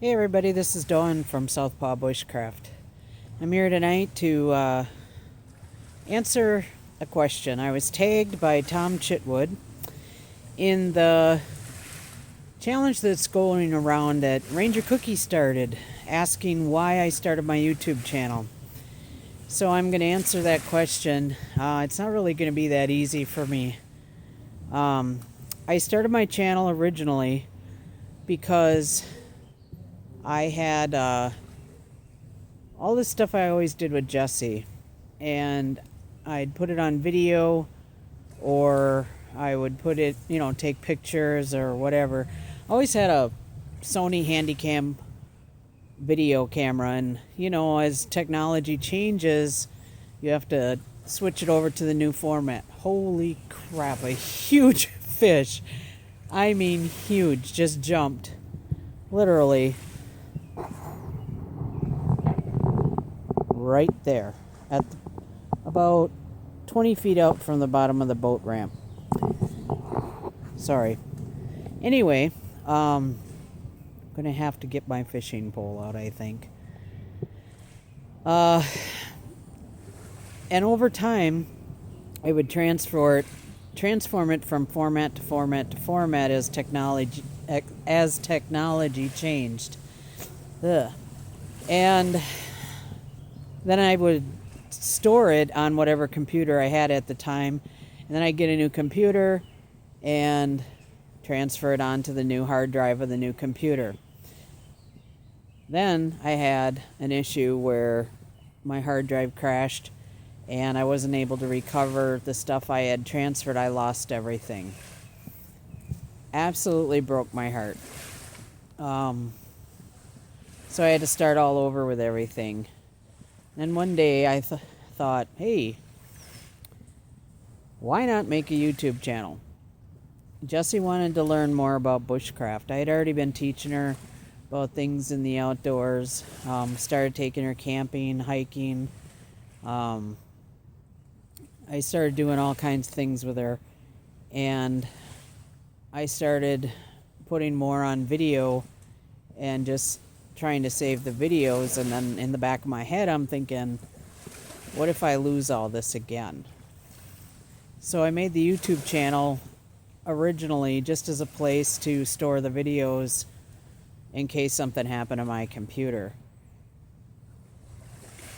Hey everybody, this is Dawn from Southpaw Bushcraft. I'm here tonight to answer a question. I was tagged by Tom Chitwood in the challenge that's going around that Ranger Kooky started, asking why I started my YouTube channel. So I'm going to answer that question. It's not really going to be that easy for me. I started my channel originally because I had all this stuff I always did with Jesse, and I'd put it on video, or I would put it, take pictures or whatever. I always had a Sony Handycam video camera, and as technology changes, you have to switch it over to the new format. Holy crap, a huge fish. I mean huge, just jumped. Literally right there at about 20 feet out from the bottom of the boat ramp. Sorry. Anyway, I'm gonna have to get my fishing pole out, I think. And over time, I would transform it from format to format to format as technology changed. Ugh. And then I would store it on whatever computer I had at the time. And then I'd get a new computer and transfer it onto the new hard drive of the new computer. Then I had an issue where my hard drive crashed and I wasn't able to recover the stuff I had transferred. I lost everything. Absolutely broke my heart. So I had to start all over with everything. And one day I thought, hey, why not make a YouTube channel? Jessie wanted to learn more about bushcraft. I had already been teaching her about things in the outdoors. Started taking her camping, hiking. I started doing all kinds of things with her. And I started putting more on video and just trying to save the videos, and then in the back of my head I'm thinking, what if I lose all this again? So I made the YouTube channel originally just as a place to store the videos in case something happened to my computer.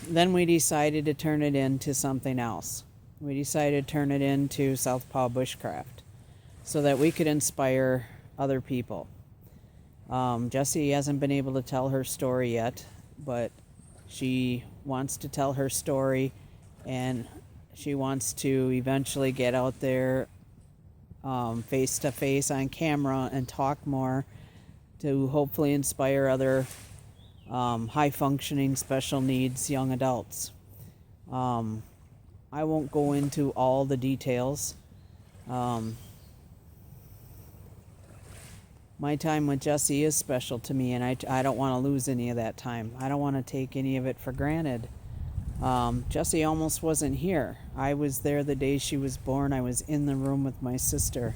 Then we decided to turn it into something else. We decided to turn it into Southpaw Bushcraft so that we could inspire other people. Jessie hasn't been able to tell her story yet, but she wants to tell her story, and she wants to eventually get out there face to face on camera and talk more to hopefully inspire other high functioning special needs young adults. I won't go into all the details. My time with Jessie is special to me, and I don't want to lose any of that time. I don't want to take any of it for granted. Jessie almost wasn't here. I was there the day she was born. I was in the room with my sister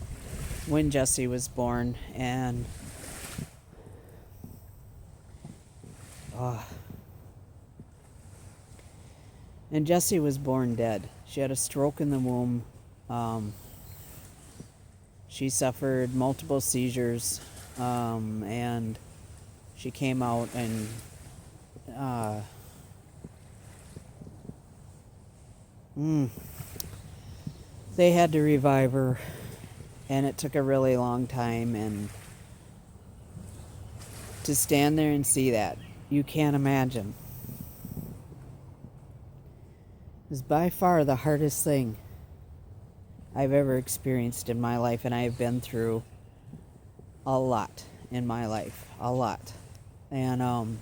when Jessie was born, and Jessie was born dead. She had a stroke in the womb. She suffered multiple seizures, and she came out, and they had to revive her, and it took a really long time. And to stand there and see that, you can't imagine. It was by far the hardest thing I've ever experienced in my life, and I have been through a lot in my life, a lot. And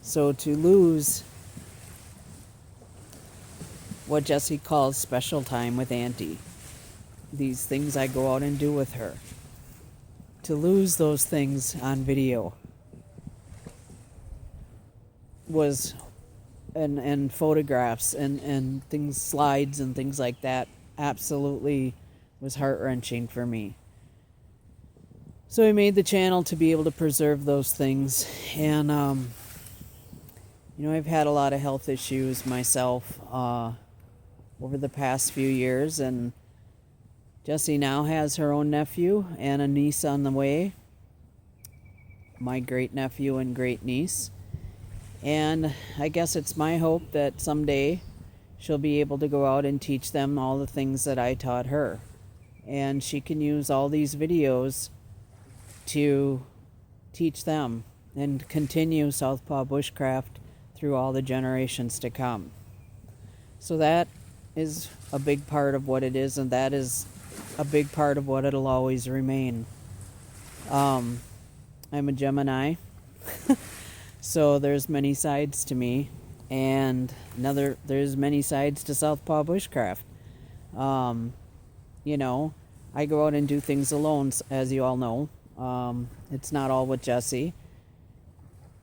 so to lose what Jessie calls special time with Auntie, these things I go out and do with her, to lose those things on video was, and photographs and things, slides and things like that, absolutely was heart-wrenching for me. So I made the channel to be able to preserve those things. And, I've had a lot of health issues myself over the past few years. And Jessie now has her own nephew and a niece on the way. My great nephew and great niece. And I guess it's my hope that someday she'll be able to go out and teach them all the things that I taught her. And she can use all these videos to teach them and continue Southpaw Bushcraft through all the generations to come. So that is a big part of what it is, and that is a big part of what it'll always remain. I'm a Gemini, so there's many sides to me, and there's many sides to Southpaw Bushcraft. I go out and do things alone, as you all know. It's not all with Jessie.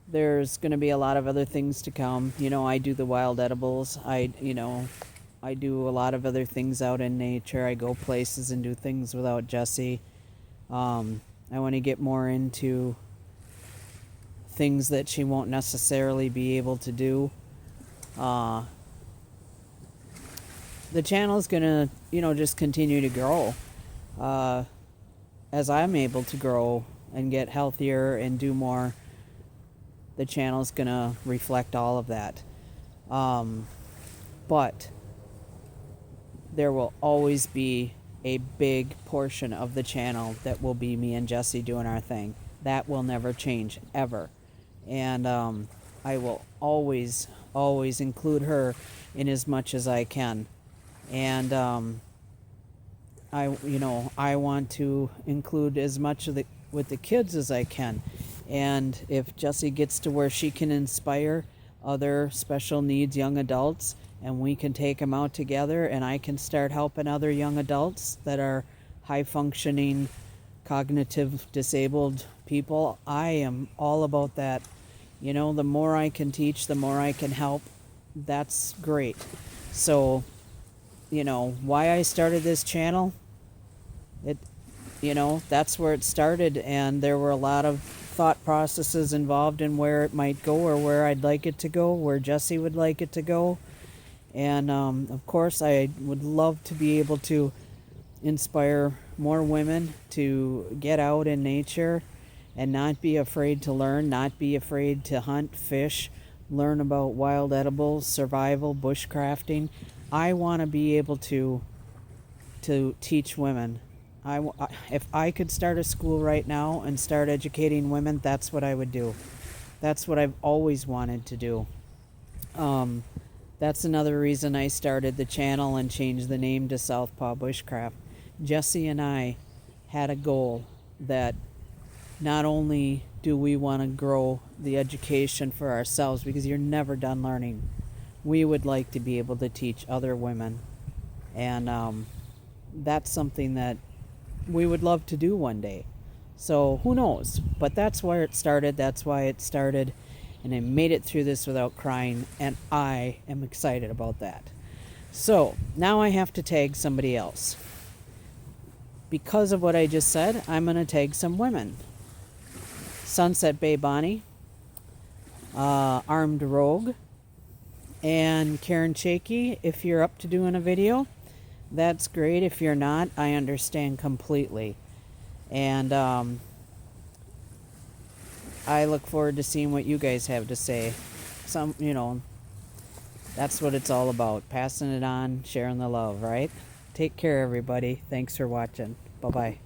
There's going to be a lot of other things to come. I do the wild edibles. I do a lot of other things out in nature. I go places and do things without Jessie. I want to get more into things that she won't necessarily be able to do. The channel is going to, just continue to grow. As I'm able to grow and get healthier and do more, the channel's going to reflect all of that. But there will always be a big portion of the channel that will be me and Jessie doing our thing. That will never change, ever. And I will always include her in as much as I can. And I want to include as much with the kids as I can. And if Jessie gets to where she can inspire other special needs young adults, and we can take them out together, and I can start helping other young adults that are high functioning, cognitive disabled people, I am all about that. The more I can teach, the more I can help. That's great. So, why I started this channel, that's where it started, and there were a lot of thought processes involved in where it might go, or where I'd like it to go, where Jessie would like it to go. And of course I would love to be able to inspire more women to get out in nature and not be afraid to learn, not be afraid to hunt, fish, learn about wild edibles, survival, bushcrafting. I want to be able to teach women. If I could start a school right now and start educating women, that's what I would do. That's what I've always wanted to do. That's another reason I started the channel and changed the name to Southpaw Bushcraft. Jessie and I had a goal that not only do we want to grow the education for ourselves, because you're never done learning, we would like to be able to teach other women. And that's something that we would love to do one day. So who knows? But that's where it started. That's why it started. And I made it through this without crying. And I am excited about that. So now I have to tag somebody else. Because of what I just said, I'm going to tag some women. Sunset Bay Bonnie, Armed Rogue, and Karen Shaky. If you're up to doing a video, that's great. If you're not, I understand completely. And I look forward to seeing what you guys have to say. That's what it's all about. Passing it on, sharing the love, right? Take care, everybody. Thanks for watching. Bye-bye.